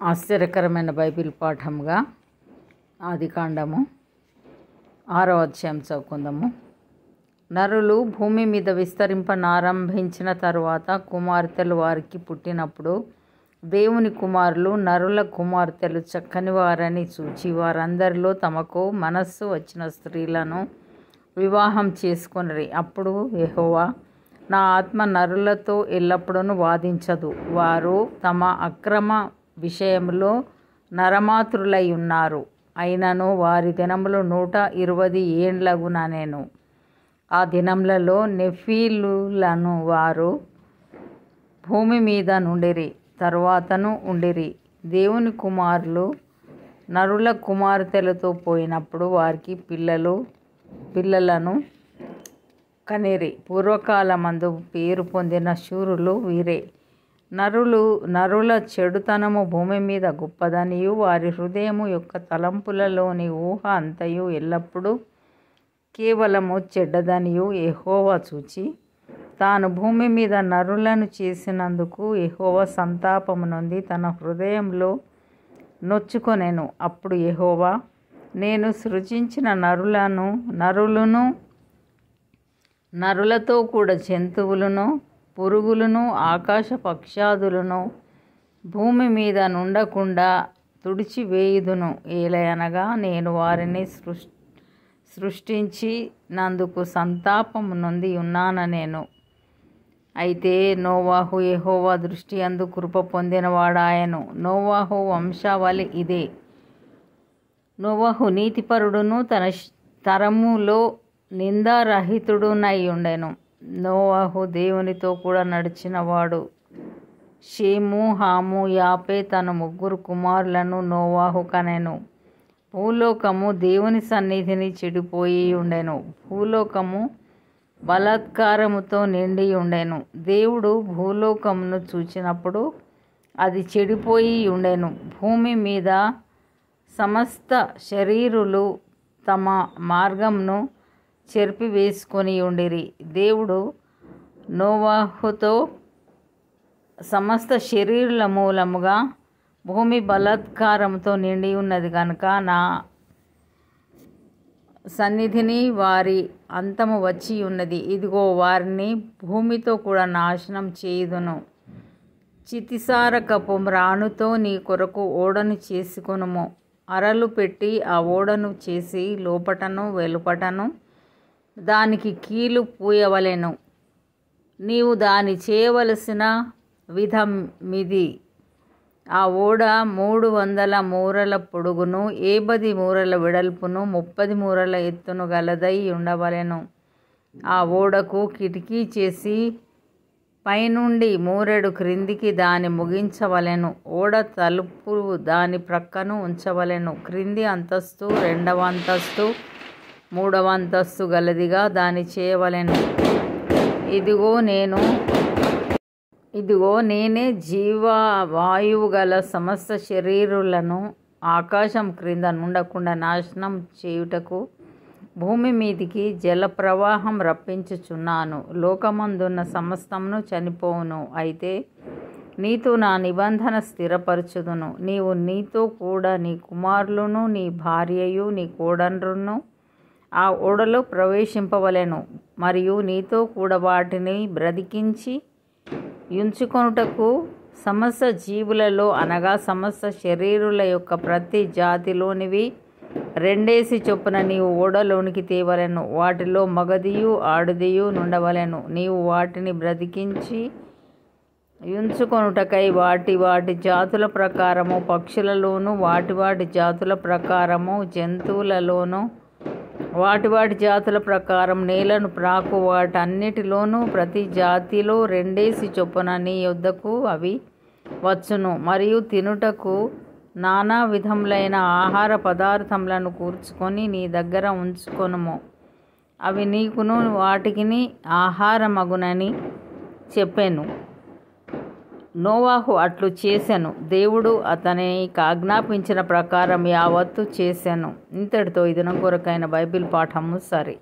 ఆశ్చర్యకరమైన బైబిల్ పాఠంగా ఆదికాండము 6వ అధ్యాయం చదువుకుందాము. నరులు భూమి మీద విస్తరింపనారంభించిన తరువాత కుమార్తెలు వారికి పుట్టినప్పుడు దేవుని కుమారులు నరుల కుమార్తెలు చక్కని వారని చూచి వారందరిలో తమకు మనస్సు వచ్చిన స్త్రీలను వివాహం చేసుకొనిరి. అప్పుడు యెహోవా, నా ఆత్మ నరులతో ఎల్లప్పుడూ వాదించదు, వారు తమ అక్రమ విషయంలో నరమాతృలై ఉన్నారు. అయినను వారి దినములు 120 ఏండ్లగున నేను. ఆ దినములలో నెఫీలులను వారు భూమి మీద నుండిరి, తరువాతను ఉండిరి. దేవుని కుమారులు నరుల కుమార్తెలతో పోయినప్పుడు వారికి పిల్లలను కనిరి. పూర్వకాలమందు పేరు పొందిన శూరులు వీరే. నరుల చెడుతనము భూమి మీద గొప్పదనియు వారి హృదయము యొక్క తలంపులలోని ఊహ అంతయు ఎల్లప్పుడూ కేవలము చెడ్డదనియు యెహోవా చూచి తాను భూమి మీద నరులను చేసినందుకు యెహోవా సంతాపము నొంది తన హృదయంలో నొచ్చుకొనెను. అప్పుడు యెహోవా, నేను సృజించిన నరులను నరులతో కూడా జంతువులను, పురుగులను, ఆకాశ పక్షాదులను భూమి మీద నుండకుండా తుడిచివేయుదును. ఏలయనగా నేను వారిని సృష్టించినందుకు సంతాపము నొంది ఉన్నానెను. అయితే నోవాహు యెహోవా దృష్టి యందు కృప పొందినవాడాయెను. నోవాహు వంశావళి ఇదే. నోవాహు నీతిపరుడును తన తరములో నిందారహితుడునై ఉండెను. నోవాహు దేవునితో కూడా నడిచినవాడు. షేము, హాము, యాపే తన 3 కుమారులను నోవాహు కనెను. భూలోకము దేవుని సన్నిధిని చెడిపోయి ఉండెను. భూలోకము బలాత్కారముతో నిండి ఉండెను. దేవుడు భూలోకమును చూచినప్పుడు అది చెడిపోయి ఉండెను. భూమి మీద సమస్త శరీరులు తమ మార్గమును చెరిపివేసుకొని ఉండిరి. దేవుడు నోవాహుతో సమస్త శరీరుల మూలముగా భూమి బలాత్కారంతో నిండి ఉన్నది కనుక నా సన్నిధిని వారి అంతము వచ్చి ఉన్నది. ఇదిగో వారిని భూమితో కూడా నాశనం చేయుదును. చితిసారకపు మ్రానుతో నీ కొరకు ఓడను చేసుకొనుము. అరలు పెట్టి ఆ ఓడను చేసి లోపటను వెలుపటను దానికి కీలు పూయవలెను. నీవు దాని చేయవలసిన విధమిది. ఆ ఓడ 300 మూరల పొడుగును, 70 మూరల వెడల్పును, 30 మూరల ఎత్తును గలదై ఉండవలెను. ఆ ఓడకు కిటికీ చేసి పైనుండి మూరెడు క్రిందికి దాని ముగించవలెను. ఓడ తలుపు దాని ప్రక్కను ఉంచవలెను. క్రింది అంతస్తు 2వ అంతస్తు 3వ అంతస్తు గలదిగా దాని చేయవలెను. ఇదిగో నేనే జీవవాయువు గల సమస్త శరీరులను ఆకాశం క్రింద నుండకుండా నాశనం చేయుటకు భూమి మీదికి జల ప్రవాహం రప్పించుచున్నాను. లోకమందున్న సమస్తమును చనిపోవును. అయితే నీతో నా నిబంధన స్థిరపరచుదును. నీవు నీతో కూడా నీ కుమారులను, నీ భార్యయు, నీ కోడన్రును ఆ ఓడలో ప్రవేశింపవలెను. మరియు నీతో కూడా వాటిని బ్రతికించి ఉంచుకొనుటకు సమస్త జీవులలో అనగా సమస్త శరీరుల యొక్క ప్రతి జాతిలోనివి 2 చొప్పున నీవు ఓడలోనికి తేవలెను. వాటిలో మగదియు ఆడదియు నుండవలెను. నీవు వాటిని బ్రతికించి ఉంచుకొనుటకై వాటి జాతుల ప్రకారము పక్షులలోను, వాటి జాతుల ప్రకారము జంతువులలోను, వాటి జాతుల ప్రకారం నేలను ప్రాకు వాటన్నిటిలోనూ ప్రతి జాతిలో 2 చొప్పున నీ యొద్దకు అవి వచ్చును. మరియు తినుటకు నానా విధములైన ఆహార పదార్థములను కూర్చుకొని నీ దగ్గర ఉంచుకొనుము. అవి నీకును వాటికిని ఆహారమగునని చెప్పెను. నోవాహు అట్లు చేసెను. దేవుడు అతనికి ఆజ్ఞాపించిన ప్రకారం యావత్తు చేసెను. ఇంతటితో ఈ దినం కొరకైన బైబిల్ పాఠము సరి.